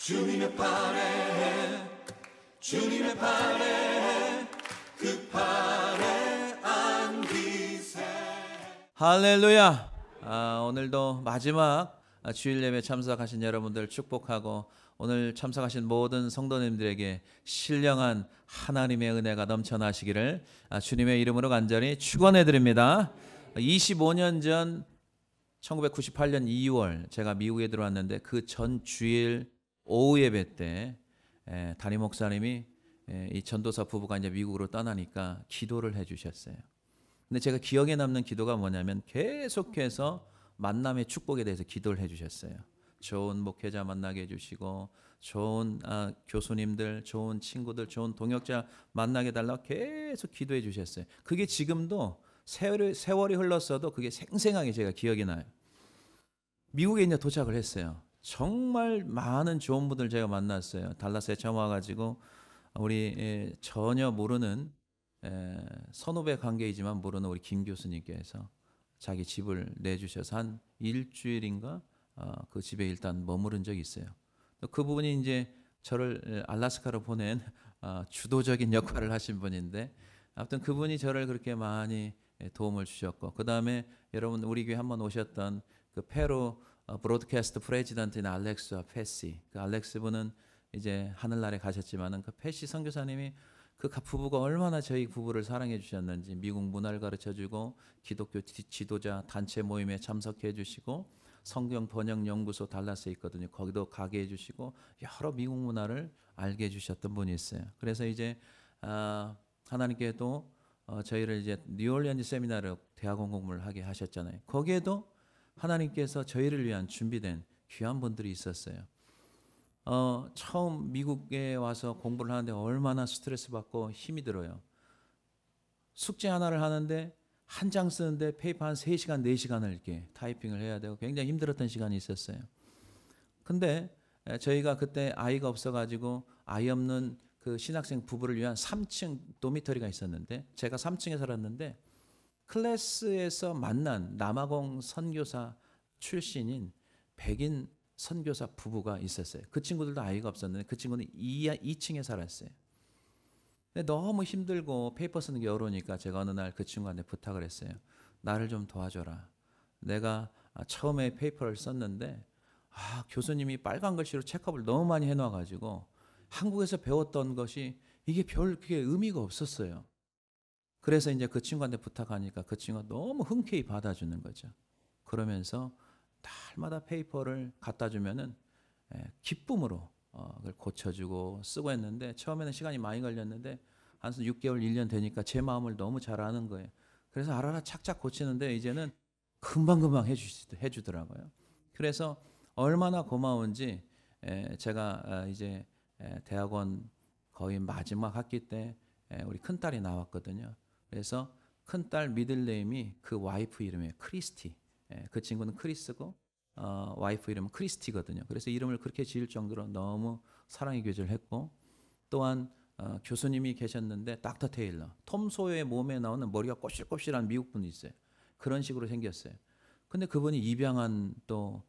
주님의 팔에 주님의 팔에 그 팔에 안기세. 할렐루야. 오늘도 마지막 주일 예배 참석하신 여러분들 축복하고, 오늘 참석하신 모든 성도님들에게 신령한 하나님의 은혜가 넘쳐나시기를 주님의 이름으로 간절히 축원해 드립니다. 25년 전 1998년 2월 제가 미국에 들어왔는데, 그 전 주일 오후 예배 때 담임 목사님이 이 전도사 부부가 이제 미국으로 떠나니까 기도를 해 주셨어요. 근데 제가 기억에 남는 기도가 뭐냐면, 계속해서 만남의 축복에 대해서 기도를 해 주셨어요. 좋은 목회자 만나게 해주시고, 좋은 교수님들, 좋은 친구들, 좋은 동역자 만나게 달라고 계속 기도해 주셨어요. 그게 지금도 세월이 흘렀어도 그게 생생하게 제가 기억이 나요. 미국에 이제 도착을 했어요. 정말 많은 좋은 분들 제가 만났어요. 달라스에 처음 와가지고 우리 전혀 모르는 선후배 관계이지만 모르는 우리 김 교수님께서 자기 집을 내주셔서 한 일주일인가 그 집에 일단 머무른 적이 있어요. 그 부분이 이제 저를 알래스카로 보낸 주도적인 역할을 하신 분인데, 아무튼 그분이 저를 그렇게 많이 도움을 주셨고, 그 다음에 여러분 우리 교회 한번 오셨던 그 페루 브로드캐스트 프레지던트인 알렉스와 페시, 그 알렉스 분은 이제 하늘나라에 가셨지만은 그 페시 선교사님이 그 부부가 얼마나 저희 부부를 사랑해 주셨는지 미국 문화를 가르쳐 주고, 기독교 지도자 단체 모임에 참석해 주시고, 성경 번역 연구소 달라스에 있거든요. 거기도 가게 해 주시고, 여러 미국 문화를 알게 해 주셨던 분이 있어요. 그래서 이제 하나님께도 저희를 이제 뉴올리언즈 세미나를 대학원 공부를 하게 하셨잖아요. 거기에도 하나님께서 저희를 위한 준비된 귀한 분들이 있었어요. 처음 미국에 와서 공부를 하는데 얼마나 스트레스 받고 힘이 들어요. 숙제 하나를 하는데 한 장 쓰는데 페이퍼 한 3시간, 4시간을 이렇게 타이핑을 해야 되고 굉장히 힘들었던 시간이 있었어요. 근데 저희가 그때 아이가 없어가지고 아이 없는 그 신학생 부부를 위한 3층 도미터리가 있었는데, 제가 3층에 살았는데 클래스에서 만난 남아공 선교사 출신인 백인 선교사 부부가 있었어요. 그 친구들도 아이가 없었는데 그 친구는 2층에 살았어요. 근데 너무 힘들고 페이퍼 쓰는 게 어려우니까 제가 어느 날 그 친구한테 부탁을 했어요. 나를 좀 도와줘라. 내가 처음에 페이퍼를 썼는데 교수님이 빨간 글씨로 체크업을 너무 많이 해놔가지고 한국에서 배웠던 것이 이게 그게 의미가 없었어요. 그래서 이제 그 친구한테 부탁하니까 그 친구가 너무 흔쾌히 받아주는 거죠. 그러면서 달마다 페이퍼를 갖다 주면은 기쁨으로 그걸 고쳐주고 쓰고 했는데, 처음에는 시간이 많이 걸렸는데 한 6개월, 1년 되니까 제 마음을 너무 잘 아는 거예요. 그래서 알아라 착착 고치는데 이제는 금방금방 해주더라고요. 그래서 얼마나 고마운지, 제가 이제 대학원 거의 마지막 학기 때 우리 큰딸이 나왔거든요. 그래서 큰딸 미들네임이 그 와이프 이름이에요. 크리스티. 그 친구는 크리스고 와이프 이름은 크리스티거든요. 그래서 이름을 그렇게 지을 정도로 너무 사랑의 교제를 했고, 또한 교수님이 계셨는데 닥터 테일러, 톰 소여의 몸에 나오는 머리가 꼬실꼬실한 미국 분이 있어요. 그런 식으로 생겼어요. 근데 그분이 입양한 또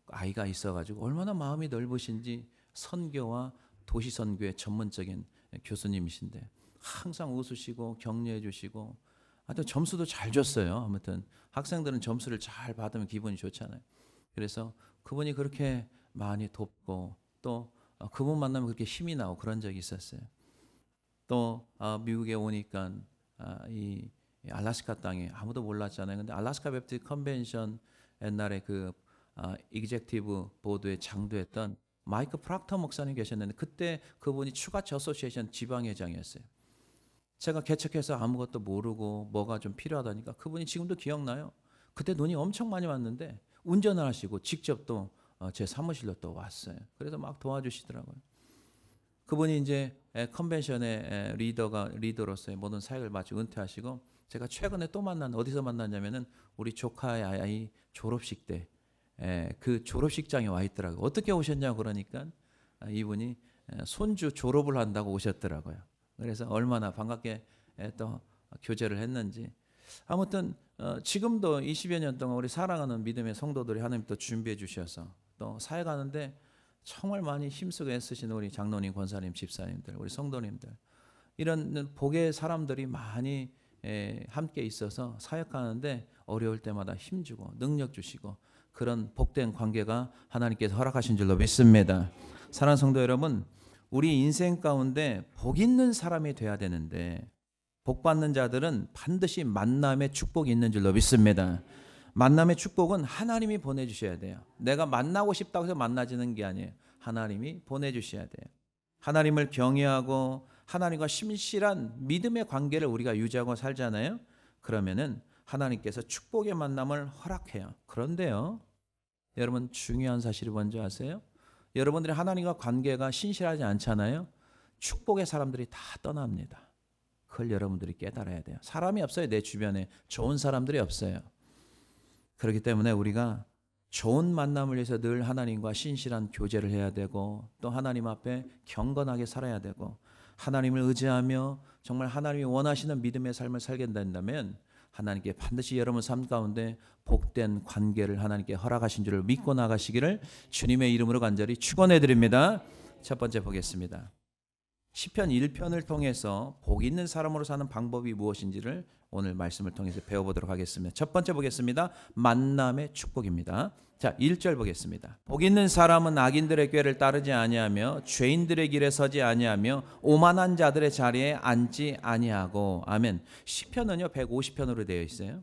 아이가 있어가지고 얼마나 마음이 넓으신지, 선교와 도시 선교의 전문적인 교수님이신데 항상 웃으시고 격려해 주시고, 하여튼 점수도 잘 줬어요. 아무튼 학생들은 점수를 잘 받으면 기분이 좋잖아요. 그래서 그분이 그렇게 많이 돕고, 또 그분 만나면 그렇게 힘이 나고 그런 적이 있었어요. 또 미국에 오니까 이 알래스카 땅에 아무도 몰랐잖아요. 근데 알래스카 베프티스트 컨벤션 옛날에 그 이그제큐티브 보드에 장도했던 마이크 프락터 목사님 계셨는데, 그때 그분이 추가처 어소시에이션 지방회장이었어요. 제가 개척해서 아무것도 모르고 뭐가 좀 필요하다니까 그분이 지금도 기억나요. 그때 눈이 엄청 많이 왔는데 운전을 하시고 직접 또 제 사무실로 또 왔어요. 그래서 막 도와주시더라고요. 그분이 이제 컨벤션의 리더로서의 모든 사역을 마치고 은퇴하시고, 제가 최근에 또 어디서 만났냐면은 우리 조카의 아이 졸업식 때 그 졸업식장에 와 있더라고요. 어떻게 오셨냐고 그러니까 이분이 손주 졸업을 한다고 오셨더라고요. 그래서 얼마나 반갑게 또 교제를 했는지. 아무튼 지금도 20여 년 동안 우리 사랑하는 믿음의 성도들이 하나님 또 준비해 주셔서 또 사역하는데 정말 많이 힘쓰고 애쓰시는 우리 장로님, 권사님, 집사님들, 우리 성도님들, 이런 복의 사람들이 많이 함께 있어서 사역하는데 어려울 때마다 힘주고 능력 주시고 그런 복된 관계가 하나님께서 허락하신 줄로 믿습니다. 사랑하는 성도 여러분, 우리 인생 가운데 복 있는 사람이 돼야 되는데 복 받는 자들은 반드시 만남의 축복이 있는 줄로 믿습니다. 만남의 축복은 하나님이 보내주셔야 돼요. 내가 만나고 싶다고 해서 만나지는 게 아니에요. 하나님이 보내주셔야 돼요. 하나님을 경외하고 하나님과 신실한 믿음의 관계를 우리가 유지하고 살잖아요. 그러면은 하나님께서 축복의 만남을 허락해요. 그런데요, 여러분 중요한 사실이 뭔지 아세요? 여러분들이 하나님과 관계가 신실하지 않잖아요. 축복의 사람들이 다 떠납니다. 그걸 여러분들이 깨달아야 돼요. 사람이 없어요. 내 주변에 좋은 사람들이 없어요. 그렇기 때문에 우리가 좋은 만남을 위해서 늘 하나님과 신실한 교제를 해야 되고 또 하나님 앞에 경건하게 살아야 되고 하나님을 의지하며 정말 하나님이 원하시는 믿음의 삶을 살게 된다면 하나님께 반드시 여러분 삶 가운데 복된 관계를 하나님께 허락하신 줄을 믿고 나가시기를 주님의 이름으로 간절히 축원해 드립니다. 첫 번째 보겠습니다. 시편 1편을 통해서 복 있는 사람으로 사는 방법이 무엇인지를 오늘 말씀을 통해서 배워보도록 하겠습니다. 첫 번째 보겠습니다. 만남의 축복입니다. 자, 1절 보겠습니다. 복 있는 사람은 악인들의 꾀를 따르지 아니하며 죄인들의 길에 서지 아니하며 오만한 자들의 자리에 앉지 아니하고. 아멘. 시편은요 150편으로 되어 있어요.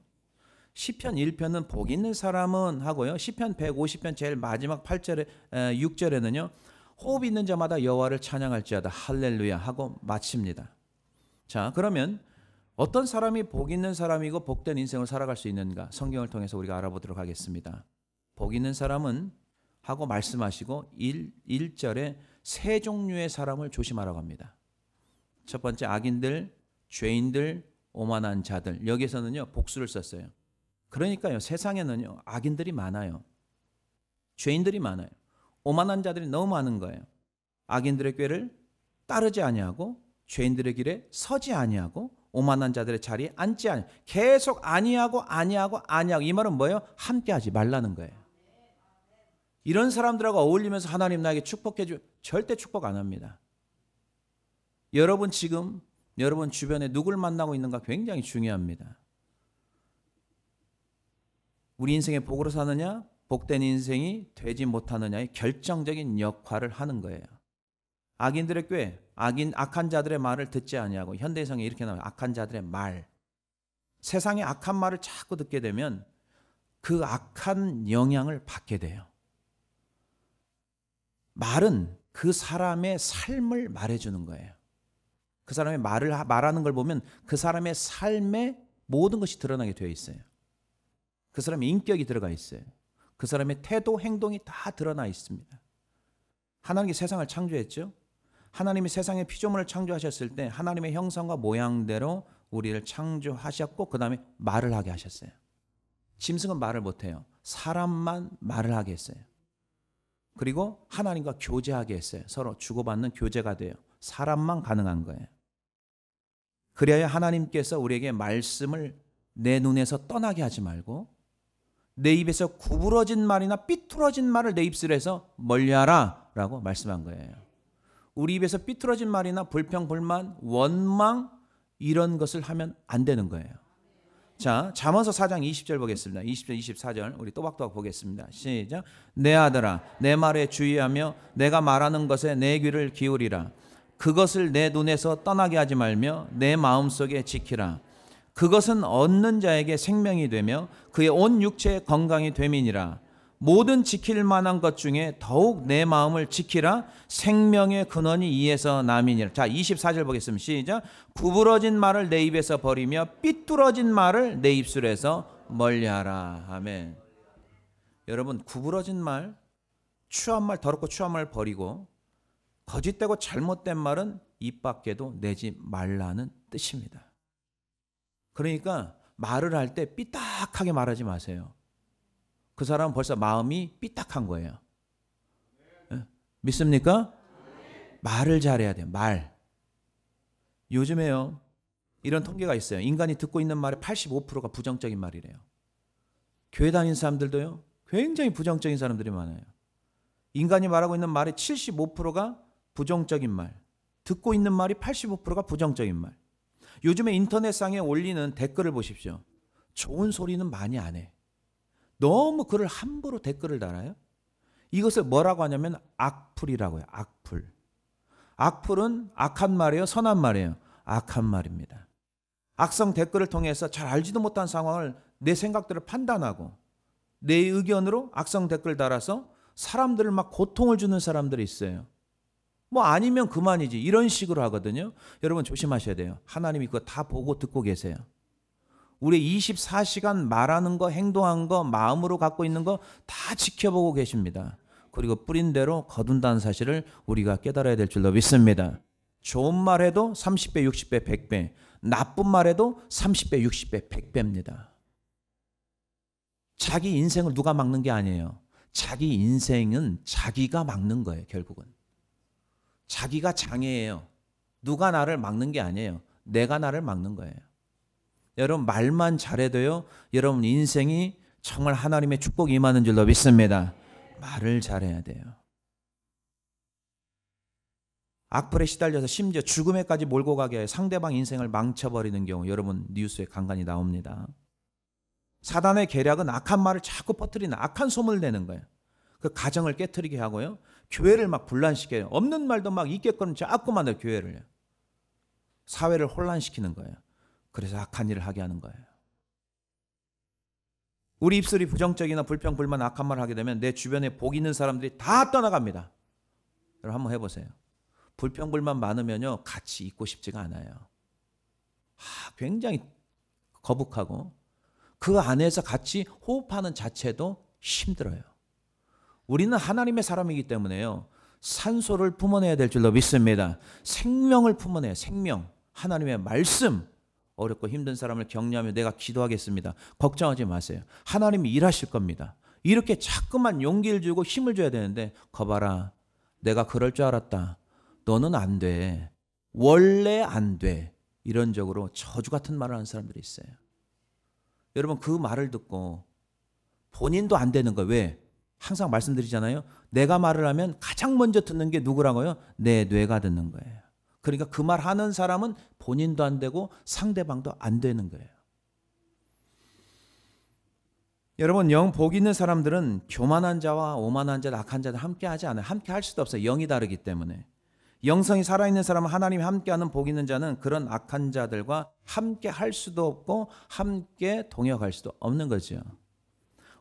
시편 1편은 복 있는 사람은 하고요. 시편 150편 제일 마지막 8절에 6절에는요. 호흡 있는 자마다 여호와를 찬양할지어다 할렐루야 하고 마칩니다. 자, 그러면 어떤 사람이 복 있는 사람이고 복된 인생을 살아갈 수 있는가? 성경을 통해서 우리가 알아보도록 하겠습니다. 복 있는 사람은 하고 말씀하시고 1절에 세 종류의 사람을 조심하라고 합니다. 첫 번째 악인들, 죄인들, 오만한 자들. 여기서는요 복수를 썼어요. 그러니까요 세상에는요 악인들이 많아요. 죄인들이 많아요. 오만한 자들이 너무 많은 거예요. 악인들의 꾀를 따르지 아니하고 죄인들의 길에 서지 아니하고 오만한 자들의 자리에 앉지 아니하고 계속 아니하고 이 말은 뭐예요? 함께하지 말라는 거예요. 이런 사람들하고 어울리면서 하나님 나에게 축복해 주 절대 축복 안 합니다. 여러분 지금 여러분 주변에 누굴 만나고 있는가 굉장히 중요합니다. 우리 인생의 복으로 사느냐 복된 인생이 되지 못하느냐의 결정적인 역할을 하는 거예요. 악인들의 꾀, 악한 자들의 말을 듣지 아니하고 현대성에 이렇게 나와요. 악한 자들의 말. 세상의 악한 말을 자꾸 듣게 되면 그 악한 영향을 받게 돼요. 말은 그 사람의 삶을 말해주는 거예요. 그 사람의 말하는 걸 보면 그 사람의 삶에 모든 것이 드러나게 되어 있어요. 그 사람의 인격이 들어가 있어요. 그 사람의 태도, 행동이 다 드러나 있습니다. 하나님이 세상을 창조했죠. 하나님이 세상의 피조물을 창조하셨을 때 하나님의 형상과 모양대로 우리를 창조하셨고 그 다음에 말을 하게 하셨어요. 짐승은 말을 못해요. 사람만 말을 하게 했어요. 그리고 하나님과 교제하게 했어요. 서로 주고받는 교제가 돼요. 사람만 가능한 거예요. 그래야 하나님께서 우리에게 말씀을 내 눈에서 떠나게 하지 말고 내 입에서 구부러진 말이나 삐뚤어진 말을 내 입술에서 멀리하라 라고 말씀한 거예요. 우리 입에서 삐뚤어진 말이나 불평, 불만, 원망 이런 것을 하면 안 되는 거예요. 자, 잠언서 4장 20절 보겠습니다. 20절, 24절 우리 또박또박 보겠습니다. 시작. 내 아들아 내 말에 주의하며 내가 말하는 것에 내 귀를 기울이라. 그것을 내 눈에서 떠나게 하지 말며 내 마음속에 지키라. 그것은 얻는 자에게 생명이 되며 그의 온 육체의 건강이 됨이니라. 모든 지킬 만한 것 중에 더욱 내 마음을 지키라. 생명의 근원이 이에서 남이니라. 자, 24절 보겠습니다. 시작. 구부러진 말을 내 입에서 버리며 삐뚤어진 말을 내 입술에서 멀리하라. 아멘. 여러분 구부러진 말, 추한 말, 더럽고 추한 말 버리고 거짓되고 잘못된 말은 입 밖에도 내지 말라는 뜻입니다. 그러니까 말을 할 때 삐딱하게 말하지 마세요. 그 사람은 벌써 마음이 삐딱한 거예요. 믿습니까? 말을 잘해야 돼요. 말. 요즘에요. 이런 통계가 있어요. 인간이 듣고 있는 말의 85%가 부정적인 말이래요. 교회 다니는 사람들도요. 굉장히 부정적인 사람들이 많아요. 인간이 말하고 있는 말의 75%가 부정적인 말, 듣고 있는 말이 85%가 부정적인 말. 요즘에 인터넷상에 올리는 댓글을 보십시오. 좋은 소리는 많이 안 해. 너무 글을 함부로 댓글을 달아요. 이것을 뭐라고 하냐면 악플이라고 해요. 악플. 악플은 악한 말이에요? 선한 말이에요? 악한 말입니다. 악성 댓글을 통해서 잘 알지도 못한 상황을 내 생각들을 판단하고 내 의견으로 악성 댓글 달아서 사람들을 막 고통을 주는 사람들이 있어요. 뭐 아니면 그만이지 이런 식으로 하거든요. 여러분 조심하셔야 돼요. 하나님이 그거 다 보고 듣고 계세요. 우리 24시간 말하는 거, 행동한 거, 마음으로 갖고 있는 거 다 지켜보고 계십니다. 그리고 뿌린 대로 거둔다는 사실을 우리가 깨달아야 될 줄로 믿습니다. 좋은 말해도 30배, 60배, 100배, 나쁜 말해도 30배, 60배, 100배입니다. 자기 인생을 누가 막는 게 아니에요. 자기 인생은 자기가 막는 거예요. 결국은. 자기가 장애예요. 누가 나를 막는 게 아니에요. 내가 나를 막는 거예요. 여러분 말만 잘해도요. 여러분 인생이 정말 하나님의 축복이 임하는 줄로 믿습니다. 말을 잘해야 돼요. 악플에 시달려서 심지어 죽음에까지 몰고 가게 해 상대방 인생을 망쳐버리는 경우 여러분 뉴스에 간간히 나옵니다. 사단의 계략은 악한 말을 자꾸 퍼뜨리는 악한 소문을 내는 거예요. 그 가정을 깨트리게 하고요. 교회를 막 분란시켜요. 없는 말도 막 있겠거니 자꾸 만들어 교회를요. 사회를 혼란시키는 거예요. 그래서 악한 일을 하게 하는 거예요. 우리 입술이 부정적이나 불평, 불만, 악한 말을 하게 되면 내 주변에 복 있는 사람들이 다 떠나갑니다. 여러분 한번 해보세요. 불평, 불만 많으면요. 같이 있고 싶지가 않아요. 굉장히 거북하고 그 안에서 같이 호흡하는 자체도 힘들어요. 우리는 하나님의 사람이기 때문에요. 산소를 품어내야 될 줄로 믿습니다. 생명을 품어내요. 생명. 하나님의 말씀. 어렵고 힘든 사람을 격려하며 내가 기도하겠습니다. 걱정하지 마세요. 하나님이 일하실 겁니다. 이렇게 자꾸만 용기를 주고 힘을 줘야 되는데 거봐라. 내가 그럴 줄 알았다. 너는 안 돼. 원래 안 돼. 이런 적으로 저주 같은 말을 하는 사람들이 있어요. 여러분 그 말을 듣고 본인도 안 되는 거예요. 왜? 항상 말씀드리잖아요. 내가 말을 하면 가장 먼저 듣는 게 누구라고요? 내 뇌가 듣는 거예요. 그러니까 그 말 하는 사람은 본인도 안 되고 상대방도 안 되는 거예요. 여러분 영 복 있는 사람들은 교만한 자와 오만한 자, 악한 자들 함께 하지 않아요. 함께 할 수도 없어요. 영이 다르기 때문에. 영성이 살아있는 사람은 하나님이 함께하는 복 있는 자는 그런 악한 자들과 함께 할 수도 없고 함께 동역할 수도 없는 거죠.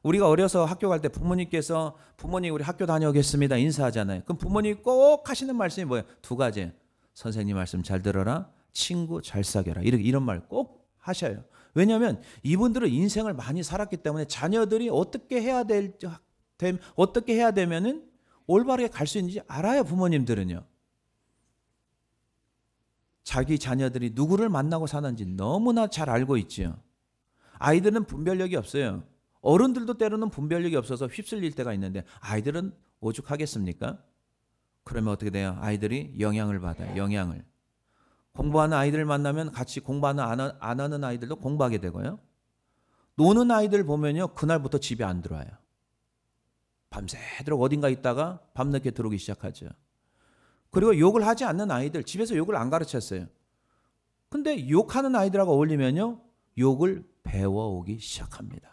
우리가 어려서 학교 갈 때 부모님께서 부모님 우리 학교 다녀오겠습니다 인사하잖아요. 그럼 부모님이 꼭 하시는 말씀이 뭐예요? 두 가지. 선생님 말씀 잘 들어라. 친구 잘 사귀어라. 이런 말 꼭 하셔요. 왜냐하면 이분들은 인생을 많이 살았기 때문에 자녀들이 어떻게 해야 되면은 올바르게 갈 수 있는지 알아요. 부모님들은요. 자기 자녀들이 누구를 만나고 사는지 너무나 잘 알고 있지요. 아이들은 분별력이 없어요. 어른들도 때로는 분별력이 없어서 휩쓸릴 때가 있는데 아이들은 오죽하겠습니까? 그러면 어떻게 돼요? 아이들이 영향을 받아요. 영향을. 공부하는 아이들을 만나면 같이 공부하는 안 하는 아이들도 공부하게 되고요. 노는 아이들 보면요. 그날부터 집에 안 들어와요. 밤새도록 어딘가 있다가 밤늦게 들어오기 시작하죠. 그리고 욕을 하지 않는 아이들, 집에서 욕을 안 가르쳤어요. 근데 욕하는 아이들하고 어울리면요. 욕을 배워오기 시작합니다.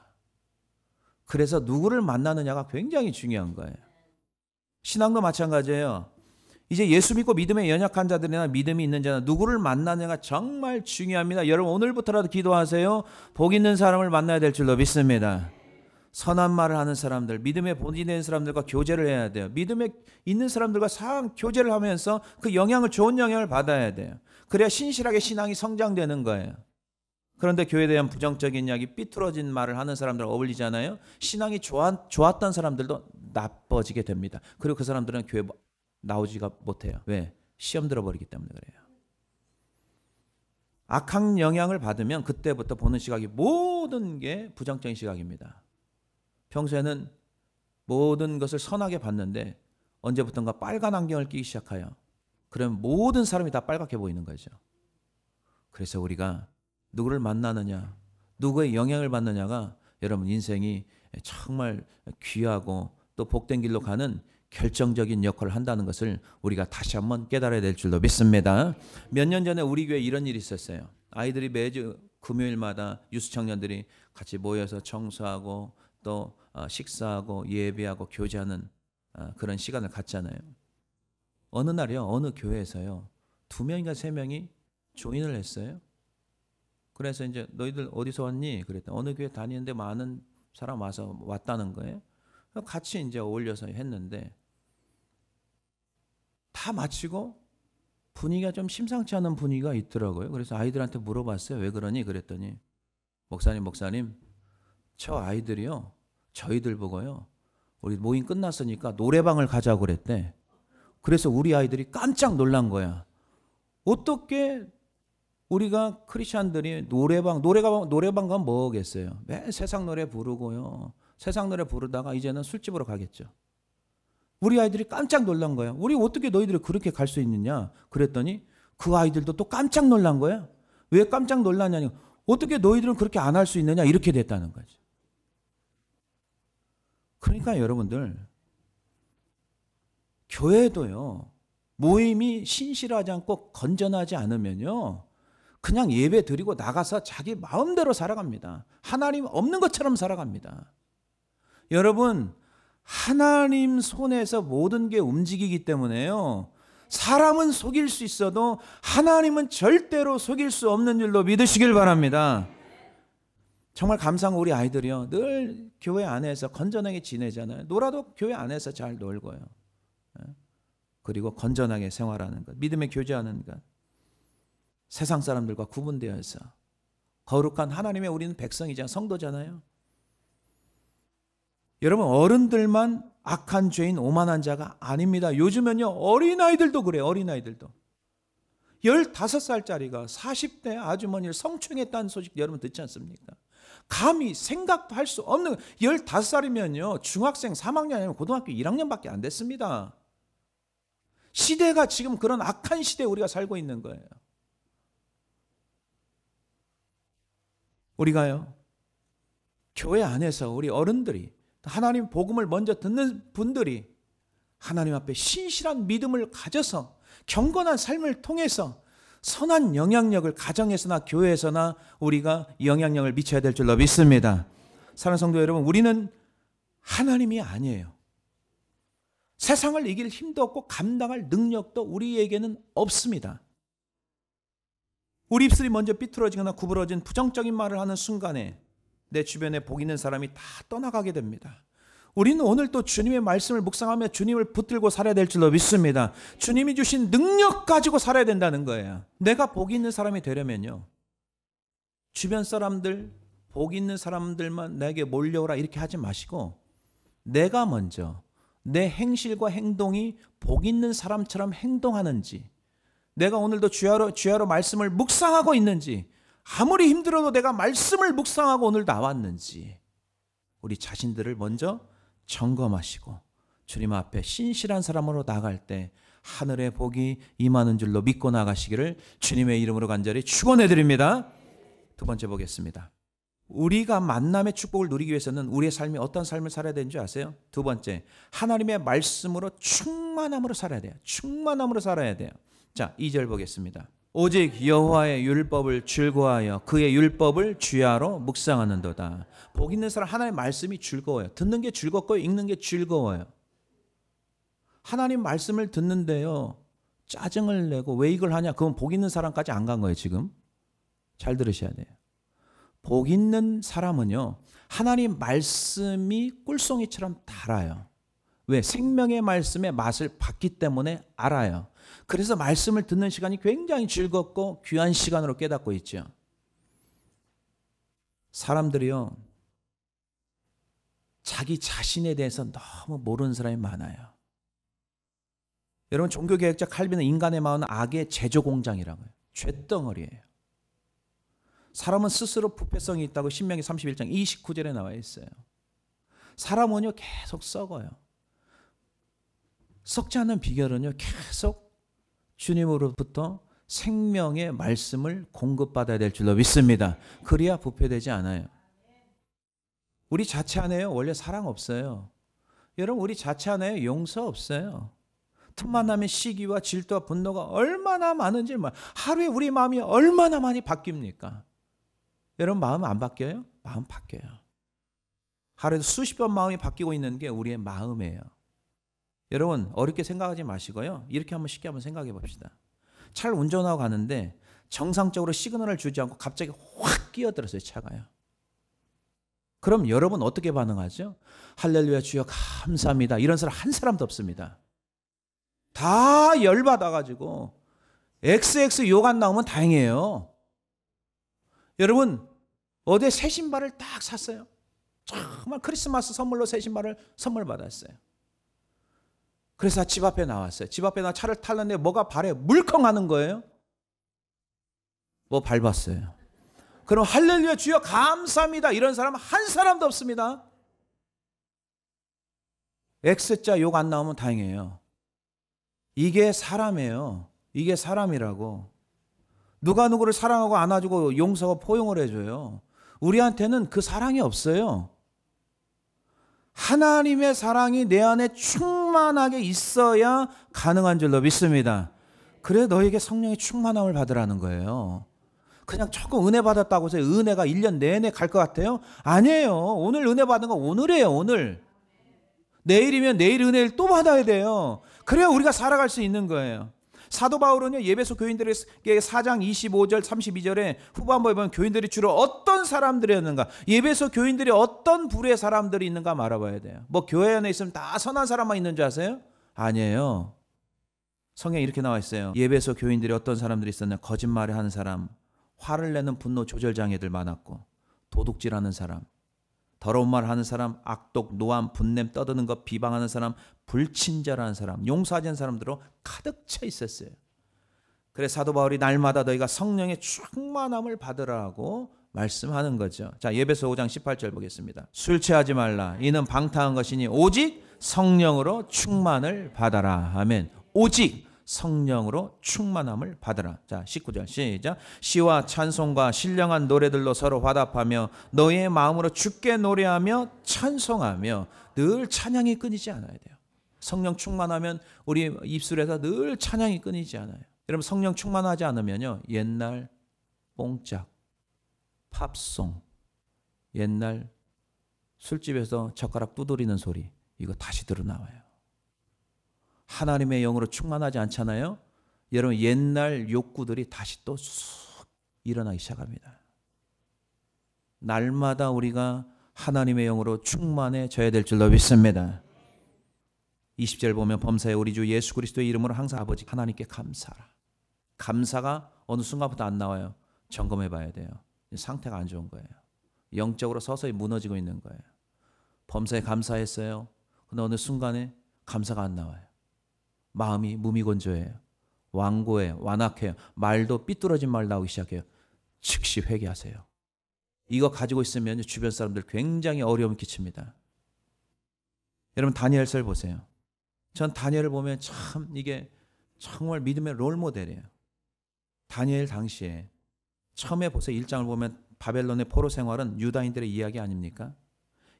그래서 누구를 만나느냐가 굉장히 중요한 거예요. 신앙도 마찬가지예요. 이제 예수 믿고 믿음에 연약한 자들이나 믿음이 있는 자나 누구를 만나느냐가 정말 중요합니다. 여러분 오늘부터라도 기도하세요. 복 있는 사람을 만나야 될 줄로 믿습니다. 선한 말을 하는 사람들, 믿음에 본이 된 사람들과 교제를 해야 돼요. 믿음에 있는 사람들과 교제를 하면서 그 영향을 좋은 영향을 받아야 돼요. 그래야 신실하게 신앙이 성장되는 거예요. 그런데 교회에 대한 부정적인 이야기, 삐뚤어진 말을 하는 사람들과 어울리잖아요. 신앙이 좋았던 사람들도 나빠지게 됩니다. 그리고 그 사람들은 교회 나오지가 못해요. 왜? 시험 들어버리기 때문에 그래요. 악한 영향을 받으면 그때부터 보는 시각이 모든 게 부정적인 시각입니다. 평소에는 모든 것을 선하게 봤는데 언제부턴가 빨간 안경을 끼기 시작해요. 그러면 모든 사람이 다 빨갛게 보이는 거죠. 그래서 우리가 누구를 만나느냐, 누구의 영향을 받느냐가 여러분 인생이 정말 귀하고 또 복된 길로 가는 결정적인 역할을 한다는 것을 우리가 다시 한번 깨달아야 될 줄로 믿습니다. 몇 년 전에 우리 교회에 이런 일이 있었어요. 아이들이 매주 금요일마다 유스 청년들이 같이 모여서 청소하고 또 식사하고 예배하고 교제하는 그런 시간을 갖잖아요. 어느 날이요, 어느 교회에서요, 2명인가 3명이 조인을 했어요. 그래서 이제 너희들 어디서 왔니? 그랬더니 어느 교회 다니는데 많은 사람 왔다는 거예요. 같이 이제 어울려서 했는데 다 마치고 분위기가 좀 심상치 않은 분위기가 있더라고요. 그래서 아이들한테 물어봤어요. 왜 그러니? 그랬더니 목사님, 저 아이들이요, 저희들 보고요, 우리 모임 끝났으니까 노래방을 가자고 그랬대. 그래서 우리 아이들이 깜짝 놀란 거야. 어떻게 우리가 크리스찬들이 노래방 가면 뭐겠어요? 매 세상 노래 부르고요. 세상 노래 부르다가 이제는 술집으로 가겠죠. 우리 아이들이 깜짝 놀란 거야. 우리 어떻게 너희들이 그렇게 갈 수 있느냐? 그랬더니 그 아이들도 또 깜짝 놀란 거야. 왜 깜짝 놀랐냐니, 어떻게 너희들은 그렇게 안 할 수 있느냐? 이렇게 됐다는 거지. 그러니까 여러분들, 교회도요, 모임이 신실하지 않고 건전하지 않으면요, 그냥 예배 드리고 나가서 자기 마음대로 살아갑니다. 하나님 없는 것처럼 살아갑니다. 여러분, 하나님 손에서 모든 게 움직이기 때문에요, 사람은 속일 수 있어도 하나님은 절대로 속일 수 없는 줄로 믿으시길 바랍니다. 정말 감사한 우리 아이들이요, 늘 교회 안에서 건전하게 지내잖아요. 놀아도 교회 안에서 잘 놀고요. 그리고 건전하게 생활하는 것, 믿음의 교제하는 것, 세상 사람들과 구분되어서 거룩한 하나님의 우리는 백성이잖아요. 성도잖아요. 여러분, 어른들만 악한 죄인 오만한 자가 아닙니다. 요즘은요, 어린아이들도 그래요. 어린아이들도 15살짜리가 40대 아주머니를 성추행했다는 소식 여러분 듣지 않습니까? 감히 생각도 할 수 없는, 15살이면요 중학생 3학년 아니면 고등학교 1학년밖에 안 됐습니다. 시대가 지금 그런 악한 시대에 우리가 살고 있는 거예요. 우리가요, 교회 안에서 우리 어른들이, 하나님 복음을 먼저 듣는 분들이 하나님 앞에 신실한 믿음을 가져서 경건한 삶을 통해서 선한 영향력을 가정에서나 교회에서나 우리가 영향력을 미쳐야 될 줄로 믿습니다. 사랑하는 성도 여러분, 우리는 하나님이 아니에요. 세상을 이길 힘도 없고 감당할 능력도 우리에게는 없습니다. 우리 입술이 먼저 삐뚤어지거나 구부러진 부정적인 말을 하는 순간에 내 주변에 복 있는 사람이 다 떠나가게 됩니다. 우리는 오늘 또 주님의 말씀을 묵상하며 주님을 붙들고 살아야 될 줄로 믿습니다. 주님이 주신 능력 가지고 살아야 된다는 거예요. 내가 복 있는 사람이 되려면요, 주변 사람들, 복 있는 사람들만 내게 몰려오라 이렇게 하지 마시고, 내가 먼저 내 행실과 행동이 복 있는 사람처럼 행동하는지, 내가 오늘도 주야로 말씀을 묵상하고 있는지, 아무리 힘들어도 내가 말씀을 묵상하고 오늘 나왔는지, 우리 자신들을 먼저 점검하시고 주님 앞에 신실한 사람으로 나갈 때 하늘의 복이 임하는 줄로 믿고 나가시기를 주님의 이름으로 간절히 축원해 드립니다. 두 번째 보겠습니다. 우리가 만남의 축복을 누리기 위해서는 우리의 삶이 어떤 삶을 살아야 되는 줄 아세요? 두 번째, 하나님의 말씀으로 충만함으로 살아야 돼요. 충만함으로 살아야 돼요. 자, 2절 보겠습니다. 오직 여호와의 율법을 즐거워하여 그의 율법을 주야로 묵상하는도다. 복 있는 사람, 하나님의 말씀이 즐거워요. 듣는 게 즐겁고 읽는 게 즐거워요. 하나님 말씀을 듣는데요, 짜증을 내고 왜 이걸 하냐, 그건 복 있는 사람까지 안 간 거예요. 지금 잘 들으셔야 돼요. 복 있는 사람은요, 하나님 말씀이 꿀송이처럼 달아요. 왜? 생명의 말씀의 맛을 봤기 때문에 알아요. 그래서 말씀을 듣는 시간이 굉장히 즐겁고 귀한 시간으로 깨닫고 있죠. 사람들이요, 자기 자신에 대해서 너무 모르는 사람이 많아요. 여러분, 종교개혁자 칼빈은 인간의 마음은 악의 제조공장이라고 해요. 쇳덩어리예요. 사람은 스스로 부패성이 있다고 신명기 31장 29절에 나와 있어요. 사람은요, 계속 썩어요. 썩지 않는 비결은요, 계속 주님으로부터 생명의 말씀을 공급받아야 될 줄로 믿습니다. 그래야 부패되지 않아요. 우리 자체 안에요, 원래 사랑 없어요. 여러분 우리 자체 안에 용서 없어요. 틈만 나면 시기와 질투와 분노가 얼마나 많은지 하루에 우리 마음이 얼마나 많이 바뀝니까? 여러분 마음 안 바뀌어요? 마음 바뀌어요. 하루에도 수십 번 마음이 바뀌고 있는 게 우리의 마음이에요. 여러분 어렵게 생각하지 마시고요. 이렇게 한번 쉽게 한번 생각해 봅시다. 차를 운전하고 가는데 정상적으로 시그널을 주지 않고 갑자기 확 끼어들었어요. 차가요. 그럼 여러분 어떻게 반응하죠? 할렐루야 주여 감사합니다. 이런 사람 한 사람도 없습니다. 다 열받아가지고 XX 욕 안 나오면 다행이에요. 여러분 어디에 새 신발을 딱 샀어요. 정말 크리스마스 선물로 새 신발을 선물 받았어요. 그래서 집 앞에 나왔어요. 집 앞에 나 차를 탔는데 뭐가 발에 물컹하는 거예요. 뭐 밟았어요. 그럼 할렐루야 주여 감사합니다. 이런 사람 한 사람도 없습니다. X자 욕 안 나오면 다행이에요. 이게 사람이에요. 이게 사람이라고. 누가 누구를 사랑하고 안아주고 용서하고 포용을 해줘요. 우리한테는 그 사랑이 없어요. 하나님의 사랑이 내 안에 충만하게 있어야 가능한 줄로 믿습니다. 그래 너에게 성령의 충만함을 받으라는 거예요. 그냥 조금 은혜 받았다고 해서 은혜가 1년 내내 갈 것 같아요? 아니에요. 오늘 은혜 받은 건 오늘이에요. 오늘. 내일이면 내일 은혜를 또 받아야 돼요. 그래야 우리가 살아갈 수 있는 거예요. 사도 바울은요 예배소 교인들에게 4장 25절 32절에 후반부에 보면 교인들이 주로 어떤 사람들이었는가, 예배소 교인들이 어떤 부류의 사람들이 있는가 알아봐야 돼요. 뭐 교회 안에 있으면 다 선한 사람만 있는 줄 아세요? 아니에요. 성경에 이렇게 나와 있어요. 예배소 교인들이 어떤 사람들이 있었냐. 거짓말을 하는 사람, 화를 내는 분노 조절 장애들 많았고, 도둑질하는 사람, 더러운 말 하는 사람, 악독, 노함, 분냄 떠드는 것 비방하는 사람, 불친절한 사람, 용서하지 않는 사람들로 가득 차 있었어요. 그래서 사도 바울이 날마다 너희가 성령의 충만함을 받으라고 말씀하는 거죠. 자, 에베소 5장 18절 보겠습니다. 술 취하지 말라. 이는 방탕한 것이니 오직 성령으로 충만을 받아라. 아멘. 오직 성령으로 충만함을 받으라. 자, 19절 시작. 시와 찬송과 신령한 노래들로 서로 화답하며 너희의 마음으로 주께 노래하며 찬송하며 늘 찬양이 끊이지 않아야 돼요. 성령 충만하면 우리 입술에서 늘 찬양이 끊이지 않아요. 여러분 성령 충만하지 않으면요 옛날 뽕짝, 팝송, 옛날 술집에서 젓가락 두드리는 소리 이거 다시 들어나와요. 하나님의 영으로 충만하지 않잖아요. 여러분 옛날 욕구들이 다시 또 쑥 일어나기 시작합니다. 날마다 우리가 하나님의 영으로 충만해져야 될 줄로 믿습니다. 20절 보면 범사에 우리 주 예수 그리스도의 이름으로 항상 아버지 하나님께 감사하라. 감사가 어느 순간부터 안 나와요. 점검해 봐야 돼요. 상태가 안 좋은 거예요. 영적으로 서서히 무너지고 있는 거예요. 범사에 감사했어요. 근데 어느 순간에 감사가 안 나와요. 마음이 무미건조해요. 완고해요. 완악해요. 말도 삐뚤어진 말 나오기 시작해요. 즉시 회개하세요. 이거 가지고 있으면 주변 사람들 굉장히 어려움 끼칩니다. 여러분 다니엘서를 보세요. 전 다니엘을 보면 참 이게 정말 믿음의 롤모델이에요. 다니엘 당시에 처음에 보세요. 1장을 보면 바벨론의 포로 생활은 유다인들의 이야기 아닙니까?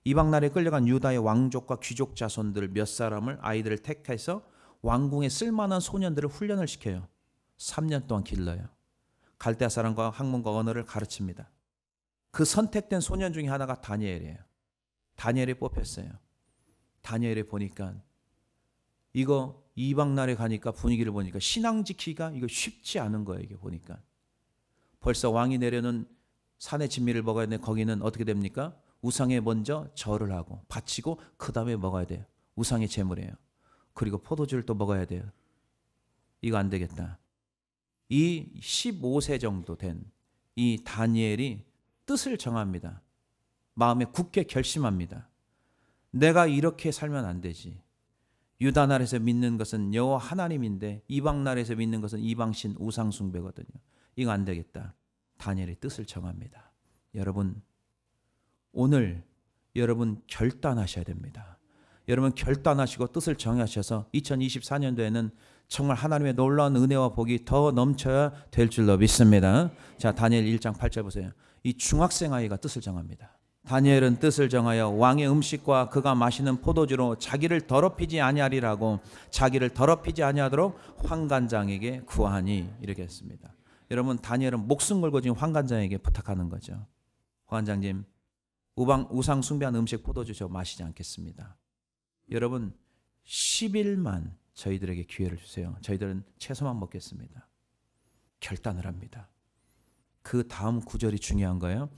이방 나라에 끌려간 유다의 왕족과 귀족 자손들 몇 사람을 아이들을 택해서 왕궁에 쓸만한 소년들을 훈련을 시켜요. 3년 동안 길러요. 갈대아 사람과 학문과 언어를 가르칩니다. 그 선택된 소년 중에 하나가 다니엘이에요. 다니엘이 뽑혔어요. 다니엘이 보니까 이거 이방 나라에 가니까 분위기를 보니까 신앙 지키기가 이거 쉽지 않은 거예요. 이게 보니까 벌써 왕이 내려는 산의 진미를 먹어야 되는데 거기는 어떻게 됩니까? 우상에 먼저 절을 하고 바치고 그 다음에 먹어야 돼요. 우상의 제물이에요. 그리고 포도주를 또 먹어야 돼요. 이거 안 되겠다. 이 15세 정도 된 이 다니엘이 뜻을 정합니다. 마음에 굳게 결심합니다. 내가 이렇게 살면 안 되지. 유다 나라에서 믿는 것은 여호와 하나님인데 이방 나라에서 믿는 것은 이방신 우상 숭배거든요. 이거 안 되겠다. 다니엘이 뜻을 정합니다. 여러분 오늘 여러분 결단하셔야 됩니다. 여러분 결단하시고 뜻을 정하셔서 2024년도에는 정말 하나님의 놀라운 은혜와 복이 더 넘쳐야 될 줄로 믿습니다. 자, 다니엘 1장 8절 보세요. 이 중학생 아이가 뜻을 정합니다. 다니엘은 뜻을 정하여 왕의 음식과 그가 마시는 포도주로 자기를 더럽히지 아니하리라고 자기를 더럽히지 아니하도록 환관장에게 구하니 이렇게 했습니다. 여러분, 다니엘은 목숨 걸고 지금 환관장에게 부탁하는 거죠. 환관장님, 우상 숭배한 음식 포도주 저 마시지 않겠습니다. 여러분, 10일만 저희들에게 기회를 주세요. 저희들은 채소만 먹겠습니다. 결단을 합니다. 그 다음 구절이 중요한 거예요.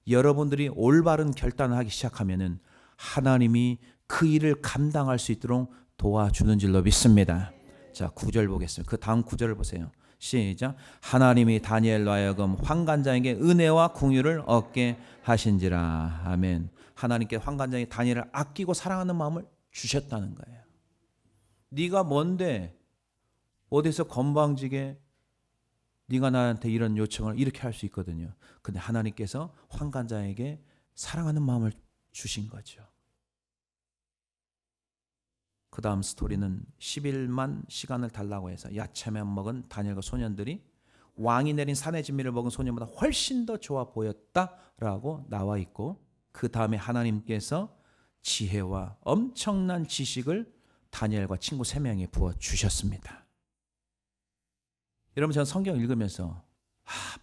여러분들이 올바른 결단을 하기 시작하면은 하나님이 그 일을 감당할 수 있도록 도와주는 줄로 믿습니다. 자, 9절 보겠습니다. 그 다음 9절을 보세요. 시작. 하나님이 다니엘로 하여금 환관장에게 은혜와 긍휼을 얻게 하신지라. 아멘. 하나님께 환관장이 다니엘을 아끼고 사랑하는 마음을 주셨다는 거예요. 네가 뭔데 어디서 건방지게 네가 나한테 이런 요청을 이렇게 할 수 있거든요. 근데 하나님께서 환관장에게 사랑하는 마음을 주신 거죠. 그 다음 스토리는 10일만 시간을 달라고 해서 야채만 먹은 다니엘과 소년들이 왕이 내린 산의 진미를 먹은 소년보다 훨씬 더 좋아 보였다라고 나와 있고, 그 다음에 하나님께서 지혜와 엄청난 지식을 다니엘과 친구 3명에 부어주셨습니다. 여러분, 저는 성경 읽으면서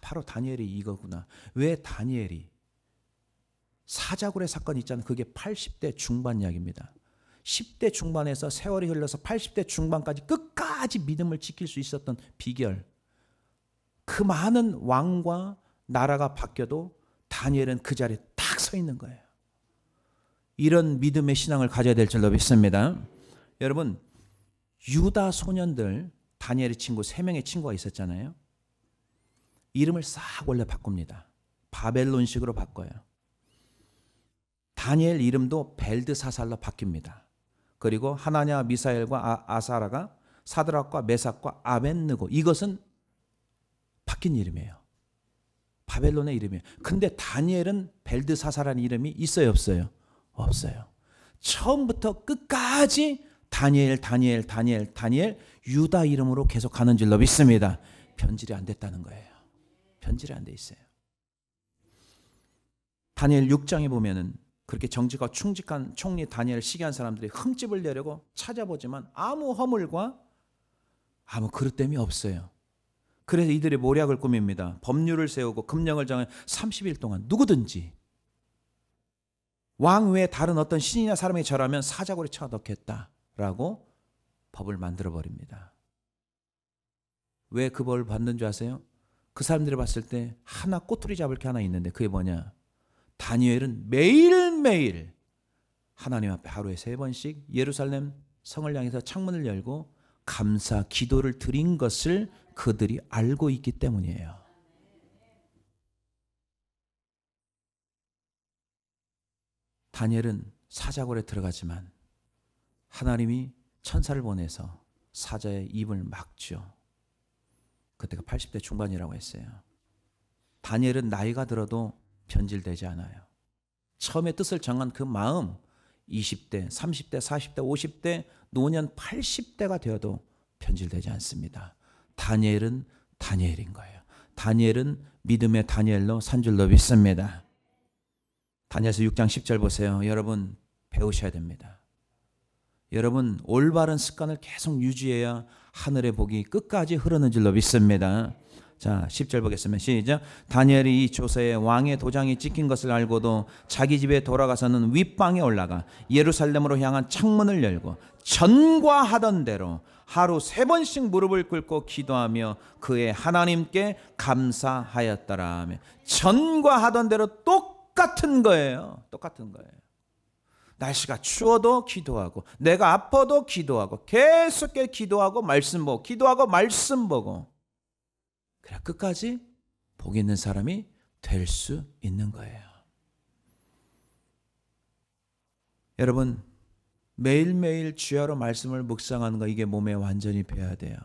바로 다니엘이 이거구나. 왜 다니엘이 사자굴의 사건이 있잖아요. 그게 80대 중반 이야기입니다. 10대 중반에서 세월이 흘러서 80대 중반까지 끝까지 믿음을 지킬 수 있었던 비결, 그 많은 왕과 나라가 바뀌어도 다니엘은 그 자리에 딱 서 있는 거예요. 이런 믿음의 신앙을 가져야 될 줄로 믿습니다. 여러분, 유다 소년들, 다니엘의 친구 3명의 친구가 있었잖아요. 이름을 싹 원래 바꿉니다. 바벨론식으로 바꿔요. 다니엘 이름도 벨드사살로 바뀝니다. 그리고 하나냐, 미사엘과 아사라가 사드락과 메삭과 아벤느고, 이것은 바뀐 이름이에요. 바벨론의 이름이에요. 근데 다니엘은 벨드사살이라는 이름이 있어요, 없어요? 없어요. 처음부터 끝까지 다니엘 유다 이름으로 계속 가는 줄로 믿습니다. 변질이 안 됐다는 거예요. 변질이 안 돼 있어요. 다니엘 6장에 보면은 그렇게 정직과 충직한 총리 다니엘을 시기한 사람들이 흠집을 내려고 찾아보지만 아무 허물과 아무 그릇됨이 없어요. 그래서 이들이 모략을 꾸밉니다. 법률을 세우고 금령을 정해 30일 동안 누구든지 왕 외에 다른 어떤 신이나 사람이 절하면 사자굴에 쳐넣겠다라고 법을 만들어버립니다. 왜 그 법을 받는 줄 아세요? 그 사람들이 봤을 때 하나 꼬투리 잡을 게 하나 있는데 그게 뭐냐? 다니엘은 매일매일 하나님 앞에 하루에 3번씩 예루살렘 성을 향해서 창문을 열고 감사 기도를 드린 것을 그들이 알고 있기 때문이에요. 다니엘은 사자굴에 들어가지만 하나님이 천사를 보내서 사자의 입을 막죠. 그때가 80대 중반이라고 했어요. 다니엘은 나이가 들어도 변질되지 않아요. 처음에 뜻을 정한 그 마음, 20대, 30대, 40대, 50대, 노년 80대가 되어도 변질되지 않습니다. 다니엘은 다니엘인 거예요. 다니엘은 믿음의 다니엘로 산 줄로 믿습니다. 다니엘서 6장 10절 보세요. 여러분 배우셔야 됩니다. 여러분 올바른 습관을 계속 유지해야 하늘의 복이 끝까지 흐르는 줄로 믿습니다. 자, 10절 보겠습니다. 시작. 다니엘이 이 조서에 왕의 도장이 찍힌 것을 알고도 자기 집에 돌아가서는 윗방에 올라가 예루살렘으로 향한 창문을 열고 전과하던 대로 하루 3번씩 무릎을 꿇고 기도하며 그의 하나님께 감사하였더라. 전과하던 대로 똑같은 거예요. 똑같은 거예요. 날씨가 추워도 기도하고 내가 아파도 기도하고 계속 기도하고 말씀 보고 기도하고 말씀 보고 그래 끝까지 복 있는 사람이 될 수 있는 거예요. 여러분 매일매일 주야로 말씀을 묵상하는 거 이게 몸에 완전히 배야 돼요.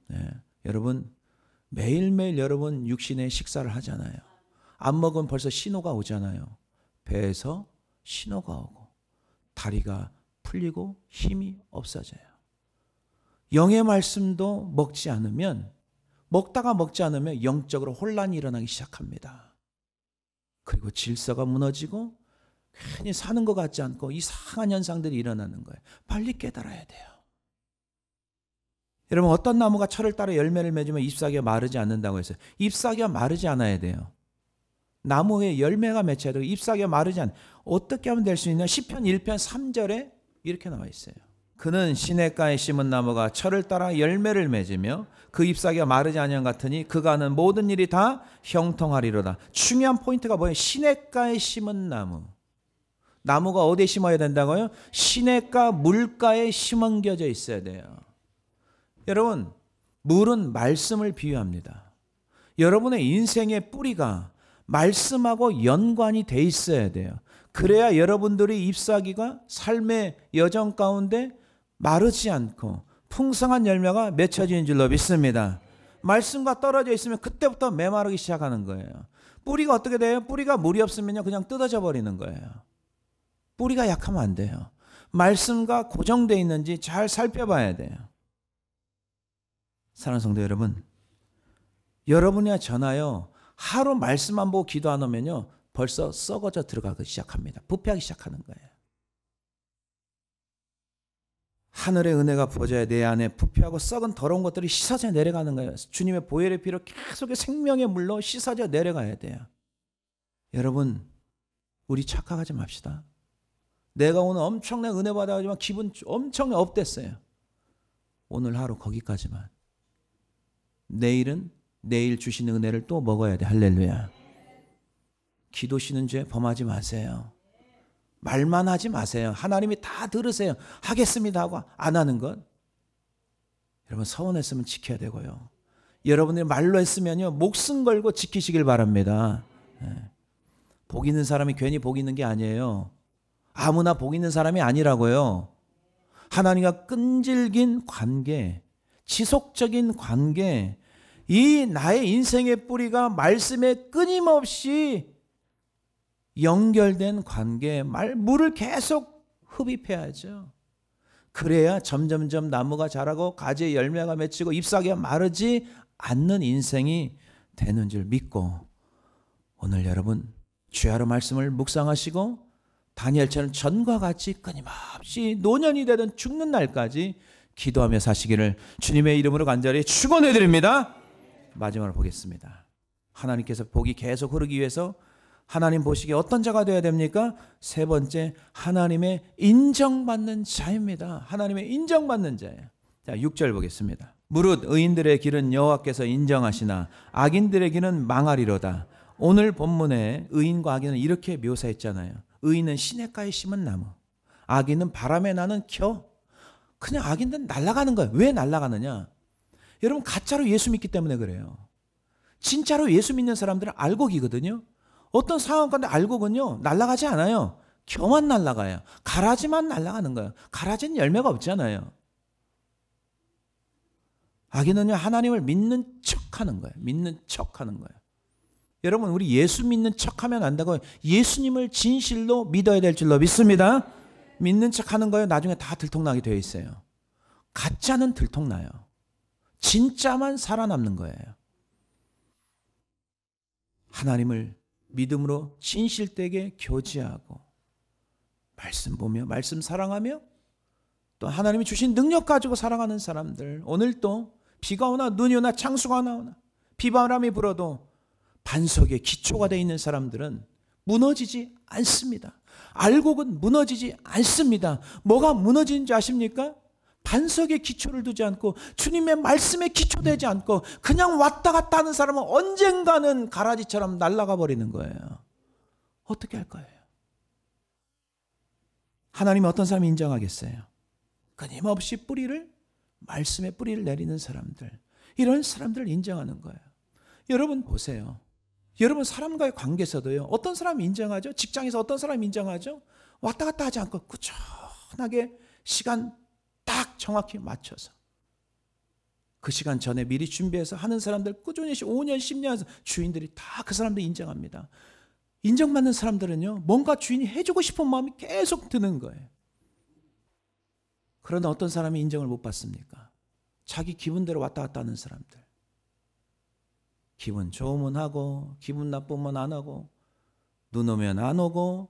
네. 여러분 매일매일 여러분 육신의 식사를 하잖아요. 안 먹으면 벌써 신호가 오잖아요. 배에서 신호가 오고 다리가 풀리고 힘이 없어져요. 영의 말씀도 먹지 않으면 영적으로 혼란이 일어나기 시작합니다. 그리고 질서가 무너지고 괜히 사는 것 같지 않고 이상한 현상들이 일어나는 거예요. 빨리 깨달아야 돼요. 여러분, 어떤 나무가 철을 따라 열매를 맺으면 잎사귀가 마르지 않는다고 했어요. 잎사귀가 마르지 않아야 돼요. 나무에 열매가 맺혀야 되고 잎사귀가 마르지 않아요. 어떻게 하면 될 수 있냐? 시편 1편 3절에 이렇게 나와 있어요. 그는 시냇가에 심은 나무가 철을 따라 열매를 맺으며 그 잎사귀가 마르지 아니한 같으니 그가 하는 모든 일이 다 형통하리로다. 중요한 포인트가 뭐예요? 시냇가에 심은 나무. 나무가 어디에 심어야 된다고요? 시냇가 물가에 심어겨져 있어야 돼요. 여러분, 물은 말씀을 비유합니다. 여러분의 인생의 뿌리가 말씀하고 연관이 돼 있어야 돼요. 그래야 여러분들의 잎사귀가 삶의 여정 가운데 마르지 않고 풍성한 열매가 맺혀지는 줄로 믿습니다. 말씀과 떨어져 있으면 그때부터 메마르기 시작하는 거예요. 뿌리가 어떻게 돼요? 뿌리가 물이 없으면요, 그냥 뜯어져 버리는 거예요. 뿌리가 약하면 안 돼요. 말씀과 고정되어 있는지 잘 살펴봐야 돼요. 사랑하는 성도 여러분, 여러분이나 저나요, 하루 말씀 안 보고 기도 안 하면요, 벌써 썩어져 들어가기 시작합니다. 부패하기 시작하는 거예요. 하늘의 은혜가 부어져야 내 안에 부패하고 썩은 더러운 것들이 씻어져 내려가는 거예요. 주님의 보혈의 피로 계속 생명의 물로 씻어져 내려가야 돼요. 여러분, 우리 착각하지 맙시다. 내가 오늘 엄청난 은혜 받아가지고 기분 엄청 업됐어요. 오늘 하루 거기까지만. 내일은 내일 주시는 은혜를 또 먹어야 돼. 할렐루야. 기도 쉬는 죄 범하지 마세요. 말만 하지 마세요. 하나님이 다 들으세요. 하겠습니다 하고 안 하는 것. 여러분, 서운했으면 지켜야 되고요. 여러분들이 말로 했으면요, 목숨 걸고 지키시길 바랍니다. 복 있는 사람이 괜히 복 있는 게 아니에요. 아무나 복 있는 사람이 아니라고요. 하나님과 끈질긴 관계, 지속적인 관계, 이 나의 인생의 뿌리가 말씀에 끊임없이 연결된 관계, 물을 계속 흡입해야죠. 그래야 점점점 나무가 자라고 가지에 열매가 맺히고 잎사귀가 마르지 않는 인생이 되는 줄 믿고, 오늘 여러분 주야로 말씀을 묵상하시고 다니엘처럼 전과 같이 끊임없이 노년이 되든 죽는 날까지 기도하며 사시기를 주님의 이름으로 간절히 축원해 드립니다. 마지막으로 보겠습니다. 하나님께서 복이 계속 흐르기 위해서 하나님 보시기에 어떤 자가 되어야 됩니까? 세 번째, 하나님의 인정받는 자입니다. 하나님의 인정받는 자예요. 자, 6절 보겠습니다. 무릇 의인들의 길은 여호와께서 인정하시나 악인들의 길은 망하리로다. 오늘 본문에 의인과 악인은 이렇게 묘사했잖아요. 의인은 시냇가에 심은 나무, 악인은 바람에 나는 겨. 그냥 악인들은 날아가는 거예요. 왜 날아가느냐? 여러분, 가짜로 예수 믿기 때문에 그래요. 진짜로 예수 믿는 사람들은 알곡이거든요. 어떤 상황 가운데 알곡은요, 날아가지 않아요. 겨만 날아가요. 가라지만 날아가는 거예요. 가라지는 열매가 없잖아요. 악인은요, 하나님을 믿는 척하는 거예요. 믿는 척하는 거예요. 여러분, 우리 예수 믿는 척하면 안 되고 예수님을 진실로 믿어야 될 줄로 믿습니다. 믿는 척하는 거예요. 나중에 다 들통나게 되어 있어요. 가짜는 들통나요. 진짜만 살아남는 거예요. 하나님을 믿음으로 진실되게 교제하고 말씀 보며 말씀 사랑하며 또 하나님이 주신 능력 가지고 살아가는 사람들, 오늘 또 비가 오나 눈이 오나 창수가 나오나 비바람이 불어도 반석에 기초가 되어 있는 사람들은 무너지지 않습니다. 알곡은 무너지지 않습니다. 뭐가 무너지는지 아십니까? 반석에 기초를 두지 않고 주님의 말씀에 기초되지 않고 그냥 왔다 갔다 하는 사람은 언젠가는 가라지처럼 날아가 버리는 거예요. 어떻게 할 거예요? 하나님이 어떤 사람이 인정하겠어요? 끊임없이 말씀의 뿌리를 내리는 사람들, 이런 사람들을 인정하는 거예요. 여러분 보세요. 여러분 사람과의 관계에서도요, 어떤 사람이 인정하죠? 직장에서 어떤 사람이 인정하죠? 왔다 갔다 하지 않고 꾸준하게 시간 딱 정확히 맞춰서 그 시간 전에 미리 준비해서 하는 사람들 꾸준히 5년 10년 해서 주인들이 다 그 사람들 인정합니다. 인정받는 사람들은요, 뭔가 주인이 해주고 싶은 마음이 계속 드는 거예요. 그러나 어떤 사람이 인정을 못 받습니까? 자기 기분대로 왔다 갔다 하는 사람들. 기분 좋으면 하고 기분 나쁘면 안 하고 눈 오면 안 오고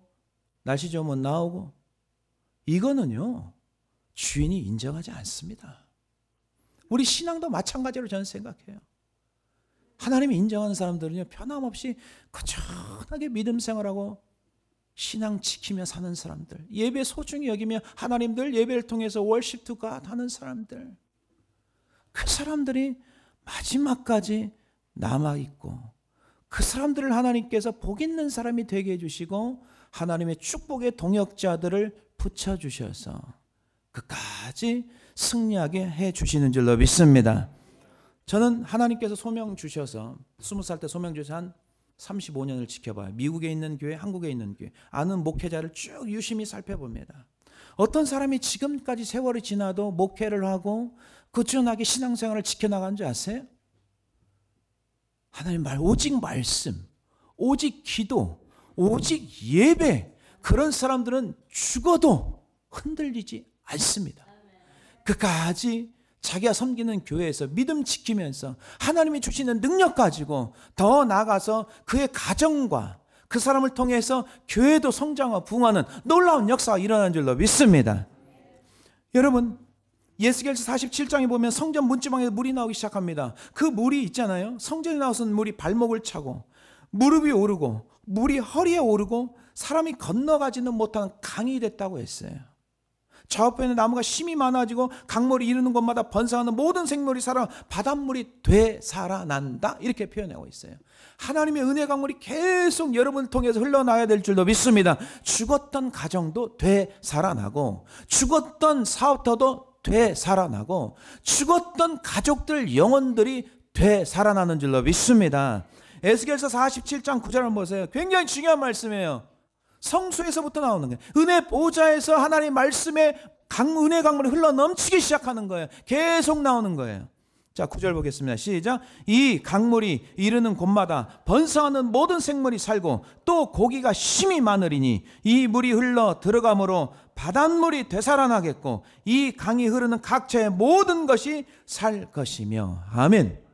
날씨 좋으면 나오고, 이거는요 주인이 인정하지 않습니다. 우리 신앙도 마찬가지로 저는 생각해요. 하나님이 인정하는 사람들은요 변함없이 꾸준하게 믿음 생활하고 신앙 지키며 사는 사람들, 예배 소중히 여기며 하나님들 예배를 통해서 월십 투 갓 하는 사람들, 그 사람들이 마지막까지 남아있고, 그 사람들을 하나님께서 복 있는 사람이 되게 해주시고 하나님의 축복의 동역자들을 붙여주셔서 끝까지 승리하게 해주시는 줄로 믿습니다. 저는 하나님께서 소명 주셔서 20살 때 소명 주셔서 한 35년을 지켜봐요. 미국에 있는 교회, 한국에 있는 교회, 아는 목회자를 쭉 유심히 살펴봅니다. 어떤 사람이 지금까지 세월이 지나도 목회를 하고 꾸준하게 신앙생활을 지켜나가는 줄 아세요? 하나님 말, 오직 말씀, 오직 기도, 오직 예배, 그런 사람들은 죽어도 흔들리지 않습니다. 끝까지 자기가 섬기는 교회에서 믿음 지키면서 하나님이 주시는 능력 가지고 더 나아가서 그의 가정과 그 사람을 통해서 교회도 성장하고 부흥하는 놀라운 역사가 일어나는 줄로 믿습니다. 여러분, 예스겔서 47장에 보면 성전 문지방에 물이 나오기 시작합니다. 그 물이 있잖아요. 성전에 나와서는 물이 발목을 차고 무릎이 오르고 물이 허리에 오르고 사람이 건너가지는 못하는 강이 됐다고 했어요. 좌우편에 나무가 심이 많아지고 강물이 이르는 곳마다 번성하는 모든 생물이 살아 바닷물이 되살아난다, 이렇게 표현하고 있어요. 하나님의 은혜 강물이 계속 여러분을 통해서 흘러나야 될 줄로 믿습니다. 죽었던 가정도 되살아나고 죽었던 사업터도 되살아나고 죽었던 가족들 영혼들이 되살아나는 줄로 믿습니다. 에스겔서 47장 9절을 보세요. 굉장히 중요한 말씀이에요. 성소에서부터 나오는 거예요. 은혜 보좌에서 하나님 말씀의 은혜 강물이 흘러 넘치기 시작하는 거예요. 계속 나오는 거예요. 자, 9절 보겠습니다. 시작. 이 강물이 이르는 곳마다 번성하는 모든 생물이 살고 또 고기가 심이 많으리니 이 물이 흘러 들어가므로 바닷물이 되살아나겠고 이 강이 흐르는 각처의 모든 것이 살 것이며. 아멘.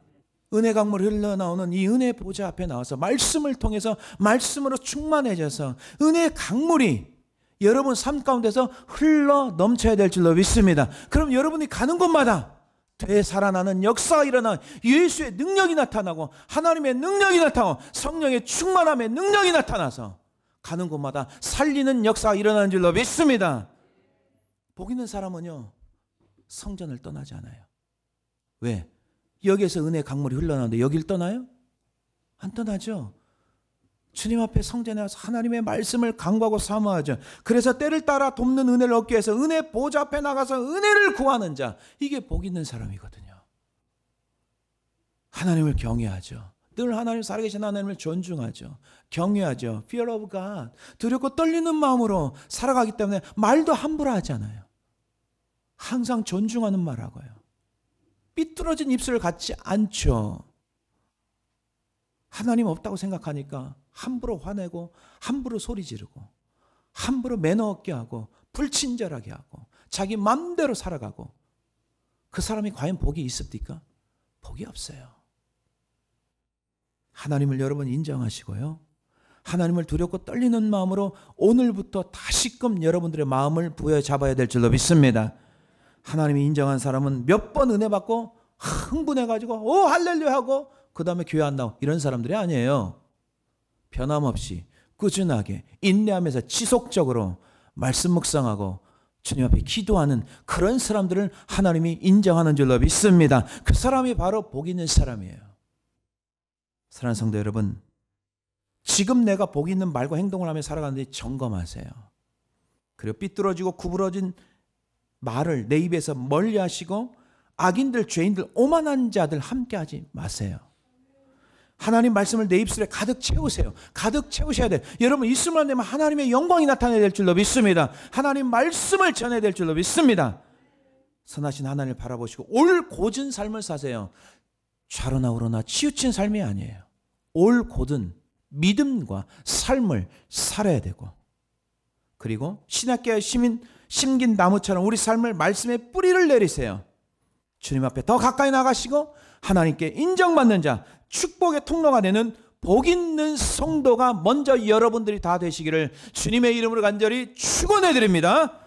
은혜 강물이 흘러나오는 이 은혜 보좌 앞에 나와서 말씀을 통해서 말씀으로 충만해져서 은혜 강물이 여러분 삶 가운데서 흘러 넘쳐야 될 줄로 믿습니다. 그럼 여러분이 가는 곳마다 되살아나는 역사가 일어나 예수의 능력이 나타나고 하나님의 능력이 나타나고 성령의 충만함의 능력이 나타나서 가는 곳마다 살리는 역사가 일어나는 줄로 믿습니다. 복 있는 사람은요 성전을 떠나지 않아요. 왜? 여기에서 은혜 강물이 흘러나오는데 여길 떠나요? 안 떠나죠. 주님 앞에 성전에 와서 하나님의 말씀을 간구하고 사모하죠. 그래서 때를 따라 돕는 은혜를 얻기 위해서 은혜 보좌 앞에 나가서 은혜를 구하는 자, 이게 복 있는 사람이거든요. 하나님을 경외하죠. 늘 하나님 살아계신 하나님을 존중하죠. 경외하죠. Fear of God. 두렵고 떨리는 마음으로 살아가기 때문에 말도 함부로 하지 않아요. 항상 존중하는 말하고요. 삐뚤어진 입술을 갖지 않죠. 하나님 없다고 생각하니까 함부로 화내고 함부로 소리 지르고 함부로 매너 없게 하고 불친절하게 하고 자기 맘대로 살아가고 그 사람이 과연 복이 있습니까? 복이 없어요. 하나님을 여러분 인정하시고요. 하나님을 두렵고 떨리는 마음으로 오늘부터 다시금 여러분들의 마음을 부여잡아야 될 줄로 믿습니다. 하나님이 인정한 사람은 몇 번 은혜 받고 흥분해가지고 오 할렐루야 하고 그 다음에 교회 안 나오고 이런 사람들이 아니에요. 변함없이 꾸준하게 인내하면서 지속적으로 말씀 묵상하고 주님 앞에 기도하는 그런 사람들을 하나님이 인정하는 줄로 믿습니다. 그 사람이 바로 복 있는 사람이에요. 사랑하는 성도 여러분, 지금 내가 복 있는 말과 행동을 하며 살아가는데 점검하세요. 그리고 삐뚤어지고 구부러진 말을 내 입에서 멀리 하시고 악인들, 죄인들, 오만한 자들 함께 하지 마세요. 하나님 말씀을 내 입술에 가득 채우세요. 가득 채우셔야 돼요. 여러분 입술만 내면 하나님의 영광이 나타나야 될 줄로 믿습니다. 하나님 말씀을 전해야 될 줄로 믿습니다. 선하신 하나님을 바라보시고 올 고진 삶을 사세요. 좌로나 우로나 치우친 삶이 아니에요. 올 고든 믿음과 삶을 살아야 되고, 그리고 신학계의 심긴 나무처럼 우리 삶을 말씀의 뿌리를 내리세요. 주님 앞에 더 가까이 나가시고 하나님께 인정받는 자, 축복의 통로가 되는 복 있는 성도가 먼저 여러분들이 다 되시기를 주님의 이름으로 간절히 축원해 드립니다.